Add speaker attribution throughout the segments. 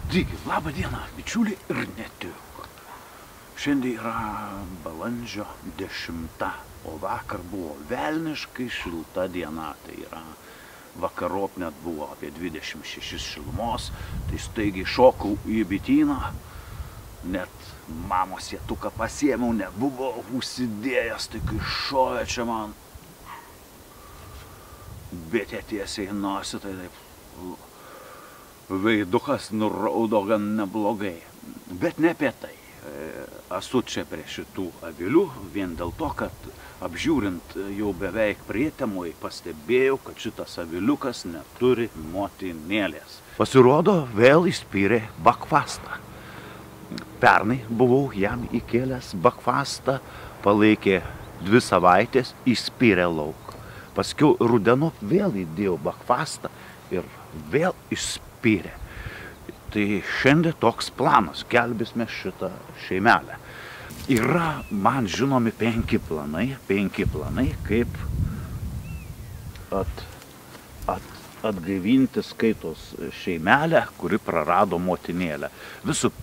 Speaker 1: Taigi, labą dieną, bičiuliai ir ne tik. Šiandien yra balandžio 10, o vakar buvo velniškai šilta diena. Tai yra vakarop net buvo apie 26 šilumos. Tai staigiai šokau į bityną. Net mamos sietuką pasiėmiau, nebuvau užsidėjęs, tai kai šovė čia man bitė tiesiai į nosį, tai taip veidukas nuraudo gan neblogai. Bet ne apie tai. Esu čia prie šitų avilių vien dėl to, kad apžiūrint jau beveik prietemoj pastebėjau, kad šitas aviliukas neturi motinėlės. Pasirodo, vėl įspyrė bakfastą. Pernai buvau jam įkėlęs bakfastą, palaikė 2 savaitės, įspyrė lauk. Paskiau rudenu vėl įdėjau bakfastą ir vėl išspyrė. Tai šiandien toks planas, gelbėsime šitą šeimelę. Yra man žinomi 5 planai, kaip atgaivinti skaitos šeimelę, kuri prarado motinėlę. Visų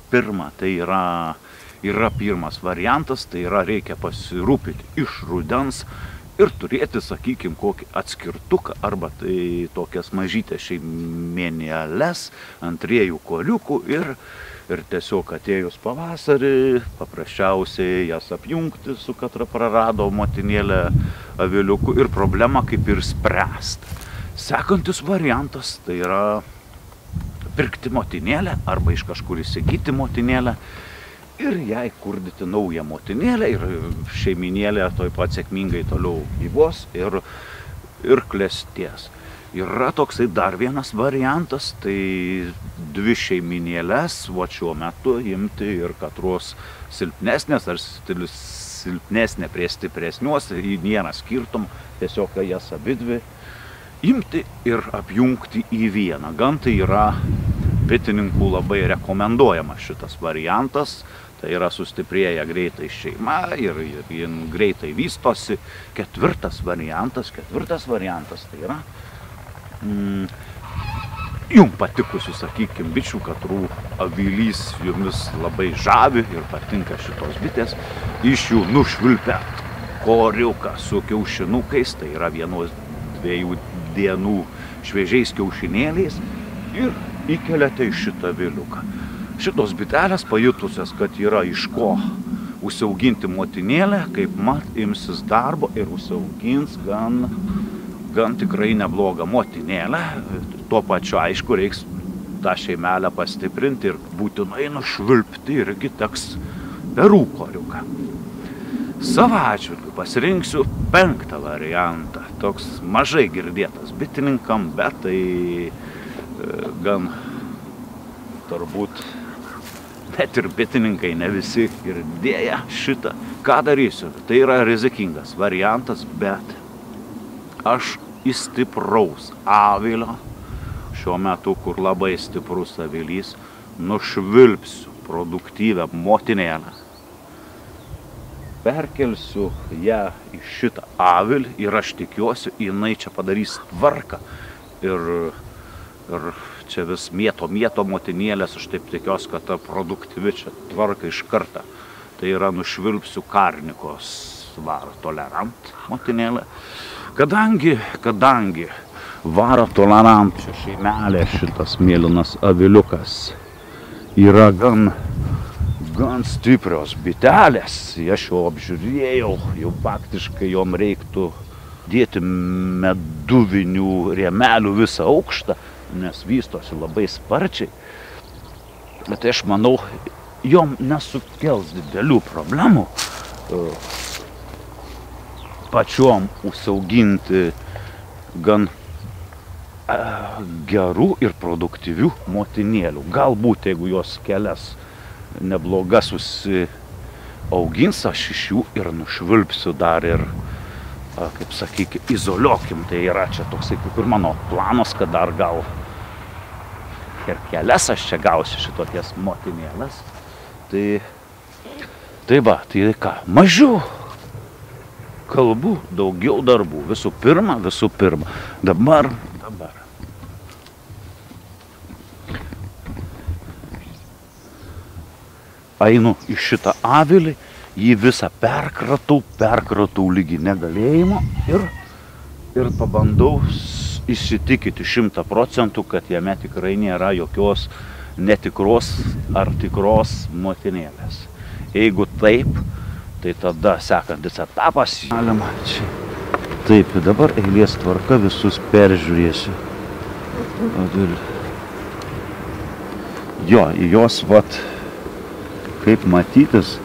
Speaker 1: pirma, tai yra pirmas variantas, tai yra reikia pasirūpinti iš rudens ir turėti, sakykime, kokį atskirtuką arba tai tokias mažytės šeimenėles ant 3 koliukų ir tiesiog atėjus pavasarį paprasčiausiai jas apjungti su katra prarado motinėlę aviliukų ir problema kaip ir spręsti. Sekantis variantas tai yra pirkti motinėlę arba iš kažkur įsigyti motinėlę ir jai kurdyti naują motinėlę ir šeiminėlė toj pat sėkmingai toliau gyvos ir klesties. Yra toksai dar vienas variantas, tai 2 šeiminėlės, šiuo metu imti ir katros silpnesnės ar silpnesnė prie stipresnios, nėra skirtum, tiesiog jas abidvi imti ir apjungti į vieną. Gan tai yra bitininkų labai rekomenduojamas šitas variantas. Tai yra sustiprėja greitai šeima ir jin greitai vystosi. Ketvirtas variantas tai yra jum patikusių, sakykime, bičių katrų avilys jumis labai žavi ir patinka šitos bitės. Iš jų nušvilpia koriuką su kiaušinukais, tai yra 1-2 dienų šviežiais kiaušinėliais ir įkeliate į šitą aviliuką. Šitos bitelės pajutusios, kad yra iš ko užsiauginti motinėlę, kaip mat imsis darbo ir užsiaugins gan tikrai neblogą motinėlę. Tuo pačiu, aišku, reiks tą šeimelę pastiprinti ir būtinai nušvilpti irgi teks perų koriuką. Savo atžvilgiu pasirinksiu 5 variantą. Toks mažai girdėtas bitininkam, bet tai gan turbūt net ir bitininkai ne visi girdėję šitą. Ką darysiu? Tai yra rizikingas variantas, bet aš iš stipraus avilio, šiuo metu, kur labai stiprus avilys, nušvilpsiu produktyvę motinėlę. Perkelsiu ją į šitą avilį ir aš tikiuosi, jinai čia padarys tvarką. Ir čia vis mėto motinėlės, aš taip tikiuosi, kad ta produktyvi čia tvarka iš karto. Tai yra nušvilpsiu karnikos varo tolerant motinėlę. Kadangi varo tolerant čia šeimelė, šitas mėlynas aviliukas yra gan stiprios bitelės, aš jau apžiūrėjau, jau faktiškai jom reiktų dėti meduvinių rėmelių visą aukštą, nes vystosi labai sparčiai. Bet aš manau, jom nesukels didelių problemų pačiom užsiauginti gan gerų ir produktyvių motinėlių. Galbūt, jeigu jos kelias neblogas užsiaugins, aš iš jų ir nušvilpsiu dar ir, kaip sakykime, izoliuokim. Tai yra čia toksai kaip ir mano planas, kad dar gal ir kelias aš čia gausiu šitokias motinėles. Tai ką, mažiau kalbų, daugiau darbų. Visų pirma, dabar einu į šitą avilį, jį visą perkratau lygi negalėjimo ir pabandau įsitikinti 100%, kad jame tikrai nėra jokios netikros ar tikros motinėlės. Jeigu taip, tai tada sekantis etapas galima čia. Taip, dabar eilės tvarka visus peržiūrėsiu. Jo, jos vat, kaip matytis,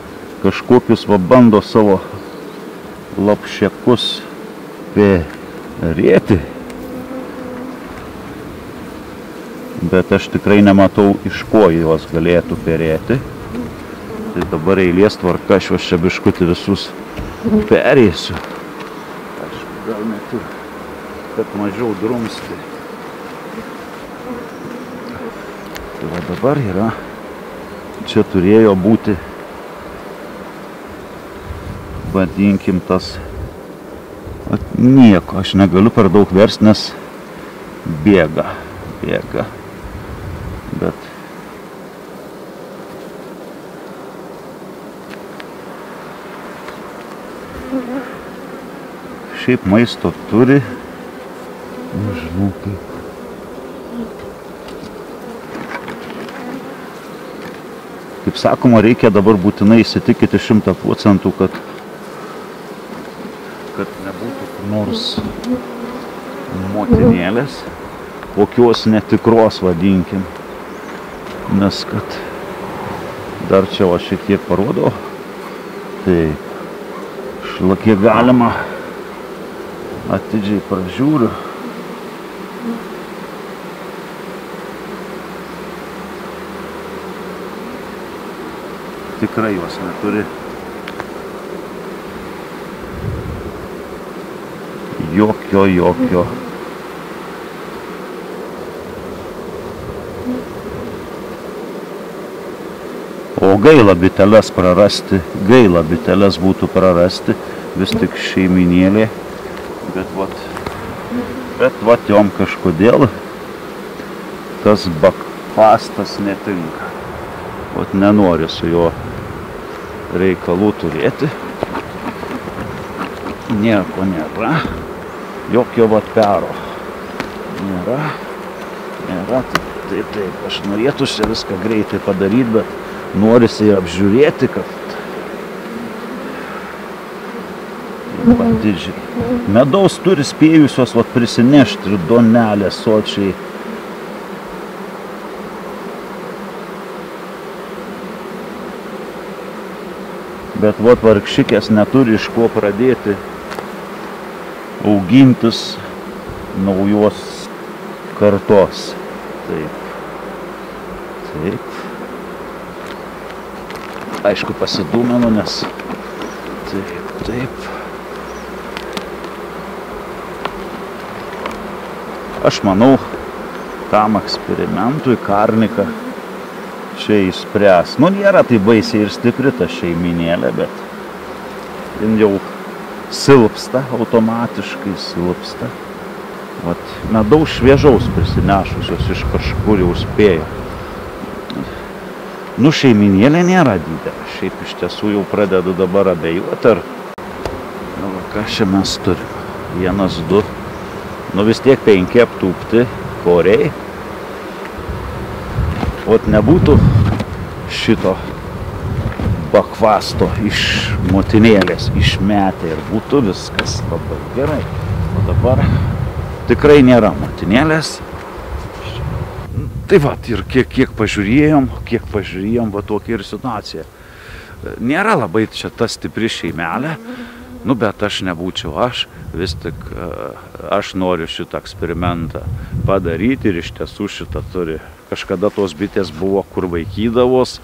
Speaker 1: kažkokius va bando savo lapšekus perėti. Bet aš tikrai nematau, iš ko jos galėtų perėti. Tai dabar eilės tvarka, aš juos čia biškutį visus perėsiu. Aišku, gal net ir, kad mažiau drumsti. Tai va dabar yra, čia turėjo būti, vadinkim tas, nieko, aš negaliu per daug versti, nes bėga. Bet šiaip maisto turi, nežinau kaip. Kaip sakoma, reikia dabar būtinai įsitikinti 100%, kad nebūtų kur nors motinėlės, kokios netikros vadinkim. Nes kad dar čia va šiek tiek parodau, tai šlakė galima atidžiai pražiūriu. Tikrai jos neturi jokio. O gaila biteles prarasti, būtų prarasti, vis tik šeiminėlė, bet vat jom kažkodėl tas bakfastas netinka. Vat nenori su jo reikalų turėti, nieko nėra, jokio vat pero nėra, taip, aš norėtųsi viską greitai padaryti, bet norisi apžiūrėti, kad atidžiai. Medaus turi spėjusios vat prisinešti donelę sočiai. Bet vat vargšikės neturi iš ko pradėti augintis naujos kartos. Taip. Aišku, pasidūmenu, nes taip. Aš manau, tam eksperimentui karniką čia įspręs. Nu, nėra tai baisiai ir stipri ta šeiminėlė, bet jin jau silpsta, automatiškai silpsta. Vat medaus šviežaus prisinešusios iš kažkur jau spėjo. Nu, šeiminėlė nėra didelė. Šiaip iš tiesų jau pradedu dabar abejuoti, ar... Nu, ką čia mes turime? 1, 2. Nu, vis tiek 5 aptūpti koriai. Ot nebūtų šito bakvasto iš motinėlės išmetę ir būtų viskas labai gerai. O dabar tikrai nėra motinėlės. Tai va, ir kiek pažiūrėjom, va tokia ir situacija. Nėra labai čia ta stipri šeimelė, nu bet aš nebūčiau vis tik aš noriu šitą eksperimentą padaryti ir iš tiesų šitą turi. Kažkada tos bitės buvo, kur vaikydavos,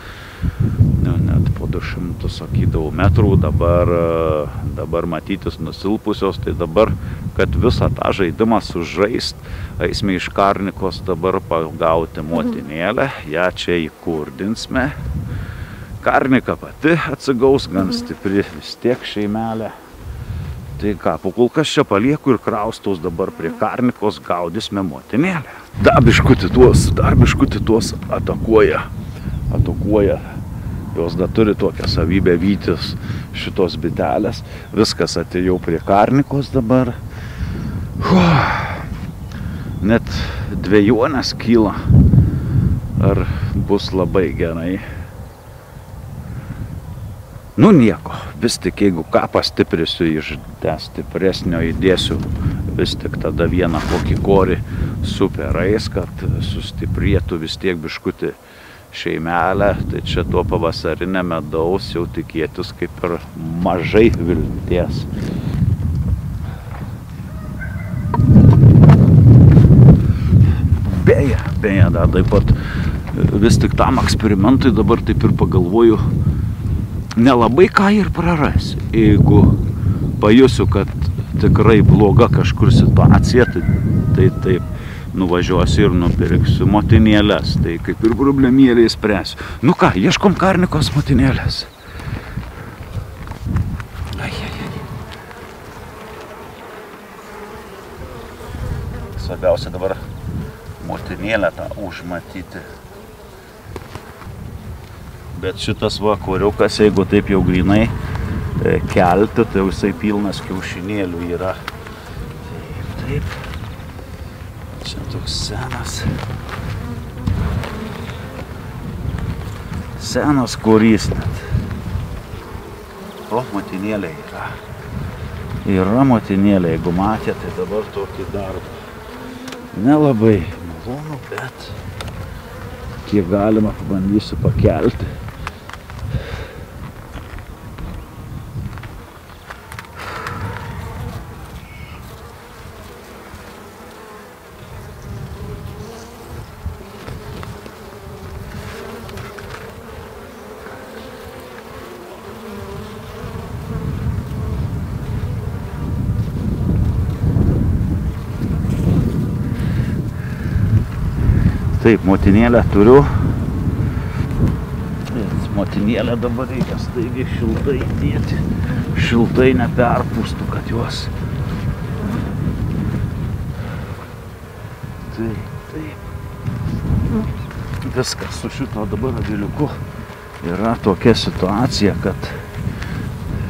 Speaker 1: net po 200 sakydavau metrų, dabar matytis nusilpusios, tai dabar, kad visą tą žaidimą sužaist, eisime iš karnikos dabar pagauti motinėlę, ją čia įkurdinsime. Karnika pati atsigaus, gan stipri vis tiek šeimelė. Tai ką, po kol kas čia palieku ir kraustaus dabar prie karnikos, gaudysime motinėlę. Dar biškutį tuos atakuoja jos dar turi tokią savybę vytis šitos bitelės. Viskas, atėjau prie karnikos dabar. Net dvejonės kyla, ar bus labai gerai. Nu nieko, vis tik jeigu ką pastiprinsiu iš stipresnio įdėsiu, vis tik tada vieną kokį korį superais, kad sustiprėtų vis tiek biškutį šeimelę. Tai čia tuo pavasarinė medaus jau tikėtis kaip ir mažai vilties. Beje, dar taip pat vis tik tam eksperimentui dabar taip ir pagalvoju, nelabai ką ir prarasi. Jeigu pajusiu, kad tikrai bloga kažkur situacija, tai taip nuvažiuosiu ir nupirksiu motinėlės. Tai kaip ir problemėlę įspręsiu. Nu ką, ieškom karnikos motinėlės. Svarbiausia dabar motinėlę tą užmatyti. Bet šitas vakariukas, jeigu taip jau grinai kelti, tai visai pilnas kiaušinėlių yra. Taip. Čia toks senas korys net. O, motinėlė yra. Yra motinėlė, jeigu matė, tai dabar tokį darbą. Nelabai malonu, bet kiek galima pabandysiu pakelti. Taip, motinėlę turiu. Motinėlę dabar reikia staigiai šiltai dėti. Šiltai neperpūstų, kad juos. Taip. Viskas su šito dabar aviliuku yra tokia situacija, kad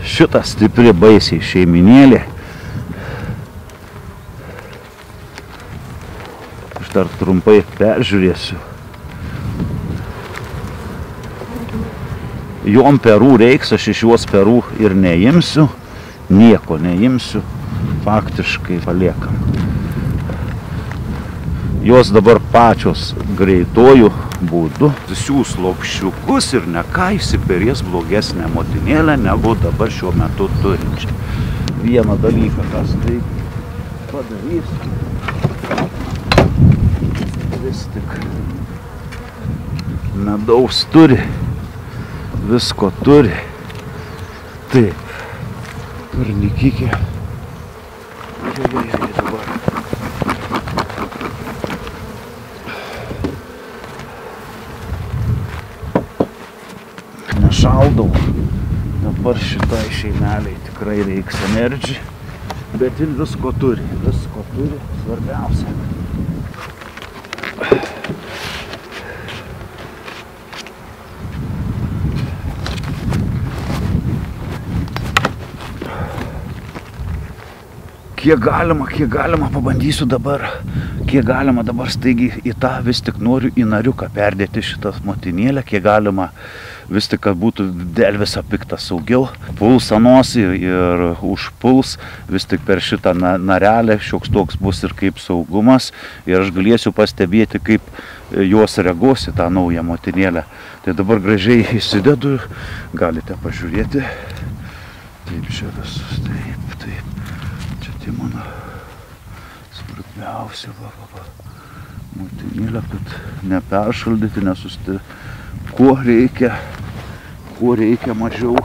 Speaker 1: šitą stipri baisiai šeiminėlė. Dar trumpai peržiūrėsiu. Jom perų reiks, aš iš juos perų ir neimsiu, nieko neimsiu, faktiškai paliekam. Jos dabar pačios greitojų būdu siūs lopščiukus ir ne ką įsiperės blogesnę motinėlę negu dabar šiuo metu turinčią. Vieną dalyką, kas tai padarys. Vis tik medaus turi, visko turi. Taip, turnikykė. Dabar. Nešaldau. Dabar šitai šeimeliai tikrai reiks energy, bet ir visko turi, svarbiausia. Kiek galima pabandysiu dabar, staigiai į tą vis tik noriu į nariuką perdėti šitą motinėlę, kiek galima vis tik, kad būtų dėl visą piktą saugiau. Puls nosį ir užpuls vis tik per šitą narelę, šioks toks bus ir kaip saugumas. Ir aš galėsiu pastebėti, kaip jos reaguos į tą naują motinėlę. Tai dabar gražiai įsidedu, galite pažiūrėti. Taip, čia visus, taip. Tai mano svarbiausia motinėlė, kad neperšaldyti, nesusti, kuo reikia mažiau.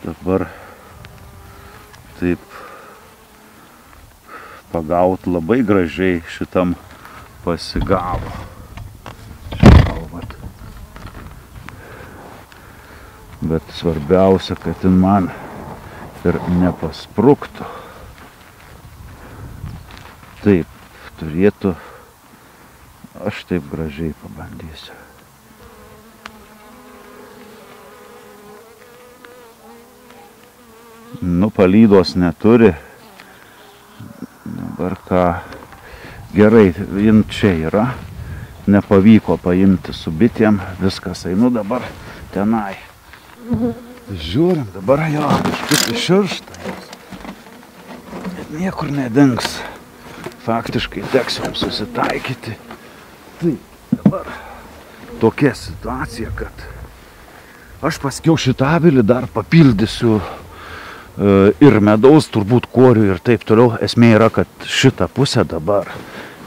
Speaker 1: Dabar taip pagaut labai gražiai šitam pasigavo. Bet svarbiausia, kad jin man ir nepaspruktų. Taip, turėtų Aš taip gražiai pabandysiu. Nu, palydos neturi. Dabar ką, gerai, jin čia yra. Nepavyko paimti su bitėm, viskas, einu dabar tenai. Žiūrim, dabar jo, kažkaip iširšta jos. Bet niekur nedings. Faktiškai teks jums susitaikyti. Tai dabar tokia situacija, kad aš paskiau šitą avilį dar papildysiu ir medaus, turbūt korių ir taip toliau. Esmė yra, kad šitą pusę dabar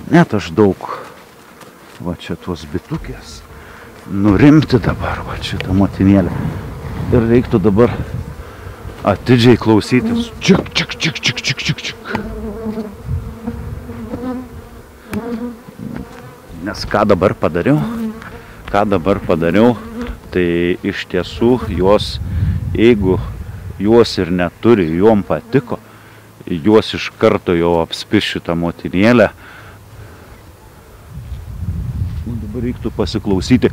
Speaker 1: net aš daug, va čia tuos bitukės, nurimti dabar, va šitą motinėlę. Ir reiktų dabar atidžiai klausytis. Čik, čik, čik, čik, čik, čik, čik. Nes ką dabar padariau? Tai iš tiesų jos, jeigu jos ir neturi, jom patiko, jos iš karto jau apspis šitą motinėlę. Dabar reiktų pasiklausyti.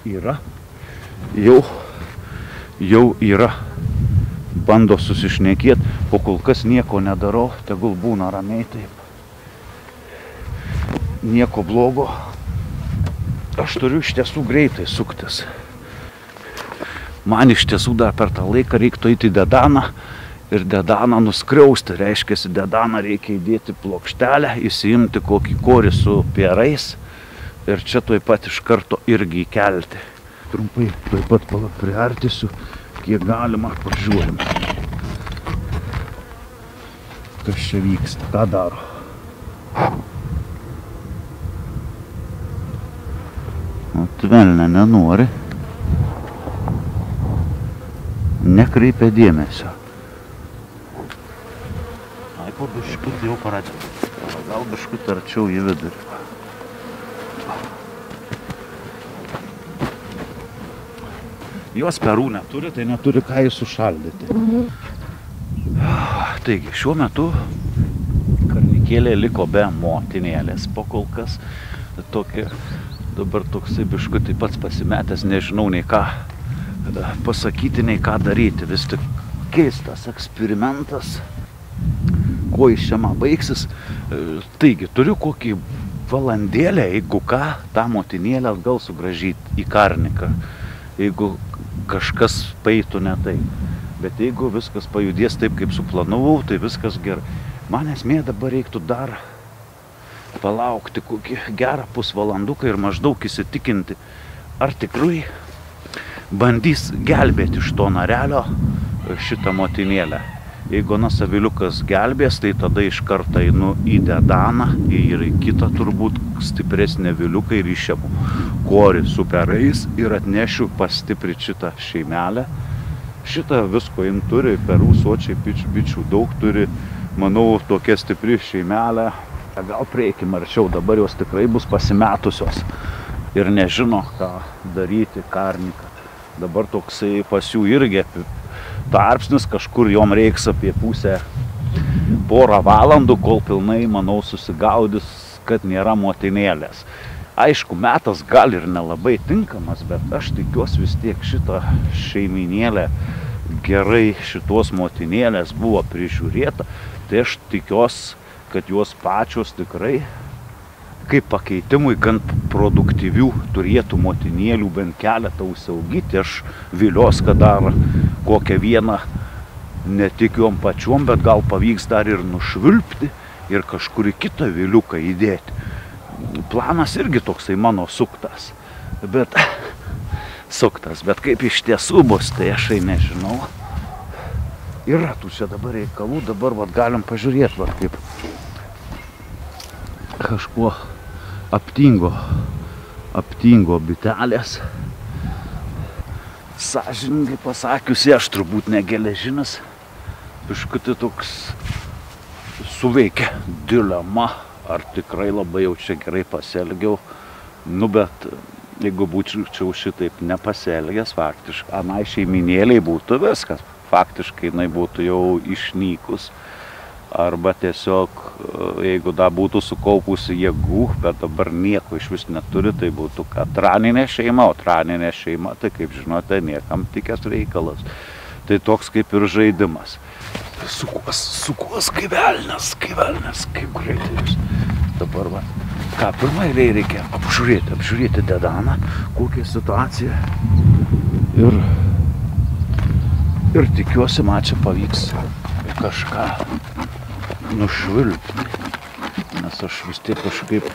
Speaker 1: Yra. Jau yra. Bando susišnekėti, po kol kas nieko nedarau, tegul būna ramiai taip. Nieko blogo. Aš turiu iš tiesų greitai suktis. Man iš tiesų dar per tą laiką reiktų eiti į dedaną ir dedaną nuskriausti. Reiškiasi, dedaną reikia įdėti plokštelę, įsiimti kokį korį su pierais ir čia tuoj pat iš karto irgi įkelti. Trumpai tuoj pat priartysiu, kiek galima, pažiūrim. Kas čia vyksta, ką daro. Atvelnė nenori. Nekreipia dėmesio. Ai, po biškut jau pradėjo. Gal biškut arčiau į vidurį. Jos perų neturi, tai neturi ką jį sušaldyti. Taigi, šiuo metu karnikėlė liko be motinėlės. Po kol kas tokia, dabar toksai biškutį pats pasimetęs, nežinau nei ką pasakyti, nei ką daryti. Vis tik keistas eksperimentas, kuo jis čia man baigsis. Taigi, turiu kokį valandėlę, jeigu ką, tą motinėlę atgal sugrąžyti į karniką. Jeigu kažkas paeitų ne taip. Bet jeigu viskas pajudės taip, kaip suplanavau, tai viskas gerai. Man esmė dabar reiktų dar palaukti kokį gerą pusvalanduką ir maždaug įsitikinti, ar tikrai bandys gelbėti iš to narelio šitą motinėlę. Jeigu aviliukas gelbės, tai tada iš karto einu į dedaną ir į kitą turbūt stipresnį aviliuką ir išėmu korį su perais ir atnešiu pastiprinti šitą šeimelę. Šitą visko jin turi, perų, sočiai, bičių daug turi. Manau, tokia stipri šeimelė. Gal prieikim arčiau, dabar jos tikrai bus pasimetusios ir nežino, ką daryti karniką. Dabar toksai pas jų irgi tarpsnis, kažkur jom reiks apie porą valandų, kol pilnai, manau, susigaudys, kad nėra motinėlės. Aišku, metas gal ir nelabai tinkamas, bet aš tikiuosi vis tiek šitą šeiminėlę gerai šitos motinėlės buvo prižiūrėta, tai aš tikiuosi, kad jos pačios tikrai kaip pakeitimui gan produktyvių turėtų motinėlių bent keletą užsiaugyti. Aš vilios, kad dar kokią vieną ne tik jom pačiom, bet gal pavyks dar ir nušvilpti ir kažkur į kitą viliuką įdėti. Planas irgi toksai mano suktas, bet kaip iš tiesų bus, tai aš nežinau. Yra tų čia dabar reikalų, dabar galim pažiūrėti, kaip kažkuo aptingo bitelės. Sąžiningai pasakiusi, aš turbūt ne geležinis, biškutį toks suveikia dilema, ar tikrai labai jau čia gerai pasielgiau. Nu, bet jeigu būčiau šitaip nepasielgęs, faktiškai, anai šeiminėliai būtų viskas. Faktiškai jinai būtų jau išnykus. arba tiesiog, jeigu da būtų sukaupusi jėgų, bet dabar nieko iš vis neturi, tai būtų katraninė šeima, o traninė šeima, tai kaip žinote, niekam tikęs reikalas. Tai toks kaip ir žaidimas. Sukuos kaip velnias, kaip greitai jūs. Dabar va, ką pirmą eilėje reikia apžiūrėti Dedaną, kokia situacija. Ir tikiuosi, man čia pavyks kažką nušvilpti. Nes aš vis tiek kažkaip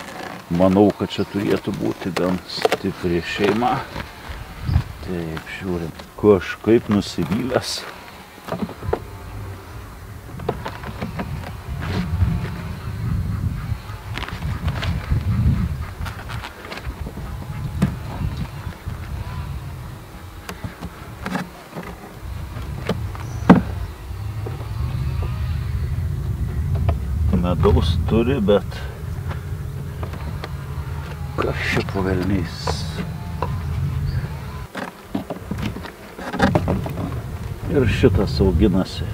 Speaker 1: manau, kad čia turėtų būti gan stipri šeima. Taip, žiūrim. Kažkaip nusivylęs. Medaus turi, bet kas čia po velniais? Ir šitas auginasi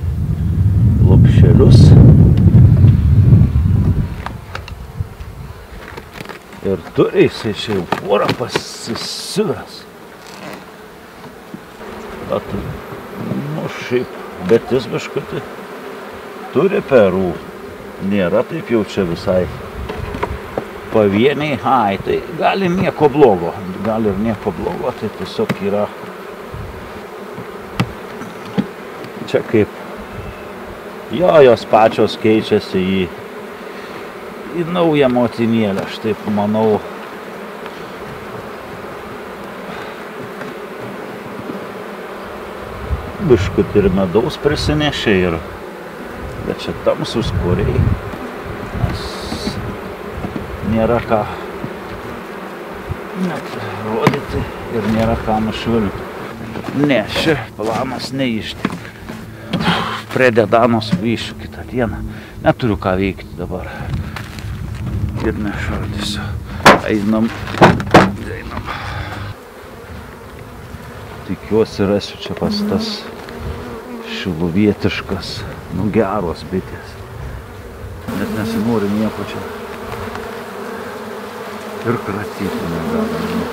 Speaker 1: lopšelius. Ir turi jisai čia jau porą pasisiuvęs. Bet, nu šiaip, bet jis biškutį turi perų. Nėra taip jau čia visai pavieniai. Ai, tai gali nieko blogo. Gali ir nieko blogo, tai tiesiog yra čia kaip jos pačios keičiasi į naują motinėlę, aš taip manau. Biškut ir medaus prisinešė ir bet čia tamsus koriai, nes nėra ką net rodyti ir nėra ką nušvilpti. Ne, ši planas neištik. Prie Dedanos grįšiu kitą dieną. Neturiu ką veikti dabar. Ir nešaldysiu. Einam. Tikiuosi rasiu čia pas tas šiluvietiškas, nu geros bitės. Net nesinori nieko čia. Ir kratyti negalima.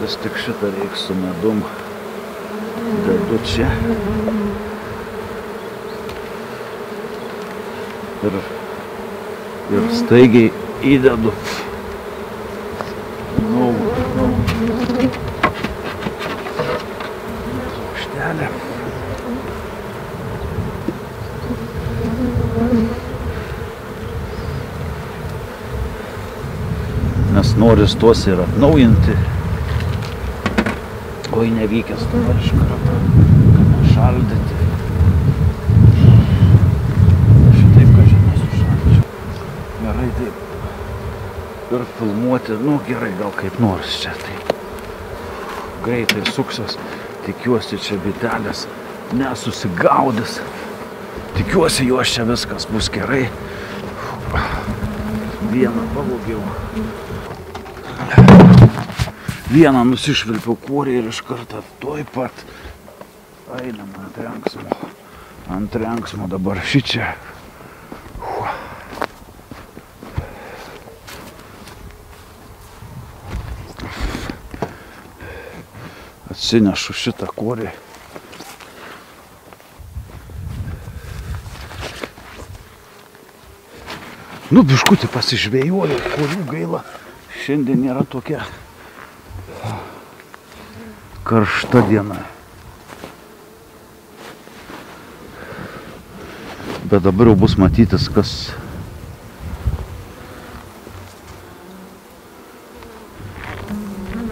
Speaker 1: Vis tik šitą reiks su medum dedu čia ir staigiai įdedu plokštelę. Nes noris tuos ir atnaujinti. Oi, nevykęs dabar iš karto, kad nešaldyti. Šitaip, kad čia nesušaldžiau. Gerai taip. Ir filmuoti, nu gerai, gal kaip nors čia taip. Greitai suksios. Tikiuosi čia bitelės nesusigaudys. Tikiuosi juos čia viskas bus gerai. Vieną pavogiau. Vieną nusišvilpiau korį ir iš karto tuoj pat einam ant renksmo dabar šičia. Atsinešu šitą korį. Nu, biškutį pasižvėjuoju, korių gaila. Šiandien nėra tokia karšta diena. Bet dabar jau bus matytis, kas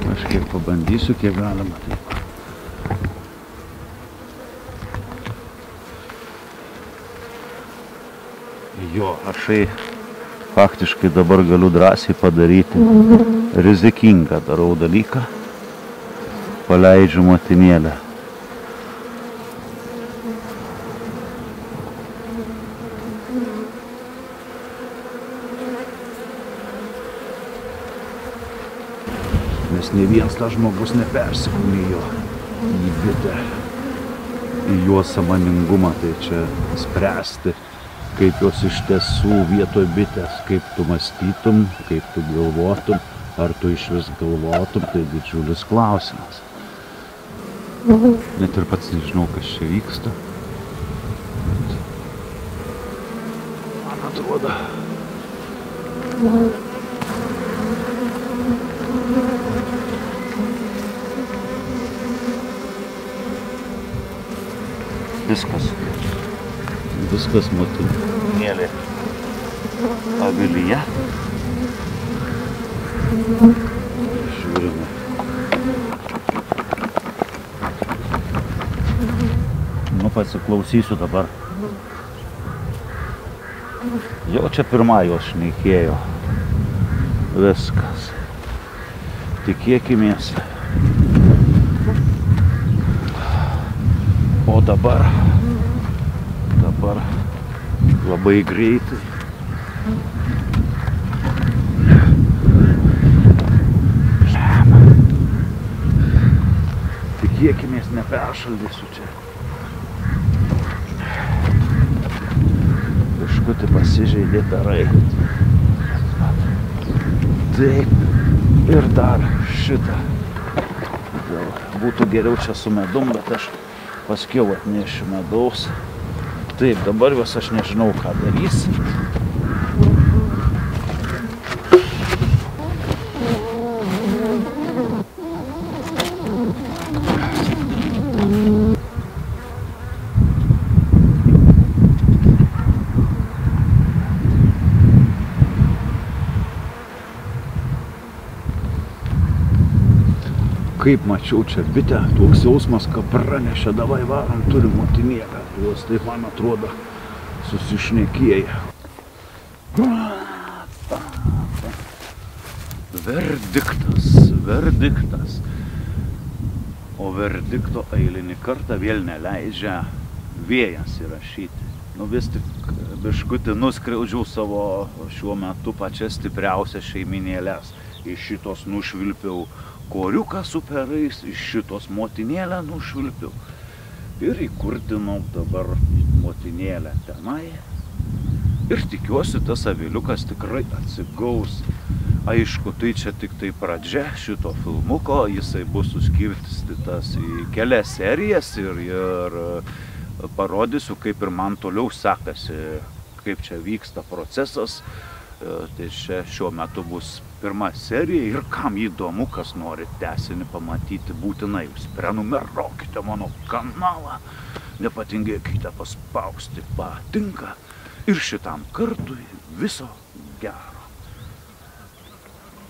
Speaker 1: kažkiek pabandysiu, kiek galima taip. Jo, aš faktiškai dabar galiu drąsiai padaryti rizikingą darau dalyką. Paleidžiu motinėlę. Nes ne vienas tas žmogus nepersikūnijo į bitę, į jo sąmoningumą, tai čia spręsti, kaip jos iš tiesų vietoj bitės, kaip tu mąstytum, kaip tu galvotum, ar tu iš vis galvotum, tai didžiulis klausimas. Net ir pats nežinau, kas čia vyksta. Man atrodo. Viskas motinėlė avilyje. Žiūrime. Nu, pasiklausysiu dabar. Jau čia pirma jos šnekėjo. Viskas. Tikėkimės. O dabar labai greitai tikėkimės neperšaldysiu čia. Kažkutį pasižeidė darai. Taip ir dar šitą. Būtų geriau čia su medum, bet aš paskiau atnešiu medaus. Taip, dabar vis aš nežinau, ką darys. Kaip mačiau čia bitę, toks jausmas, kad pranešė, davai varom, turim motinėlę. Jos taip, man atrodo, susišnekėję. Verdiktas. O verdikto eilinį kartą vėl neleidžia vėjas įrašyti. Nu vis tik biškutį nuskriaudžiau savo šiuo metu pačias stipriausias šeiminėlės. Iš šitos nušvilpiau koriuką su perais, iš šitos motinėlę nušvilpiau. Ir įkurdinau dabar motinėlę tenai. Ir tikiuosi, tas aviliukas tikrai atsigaus. Aišku, tai čia tik tai pradžia šito filmuko. Jisai bus suskirstytas į kelias serijas ir parodysiu, kaip ir man toliau sekasi, kaip čia vyksta procesas. Tai čia šiuo metu bus pirma serija ir kam įdomu, kas nori tęsinį pamatyti, būtinai jūs prenumeruokite mano kanalą, nepatingėkite paspausti patinka ir šitam kartui viso gero.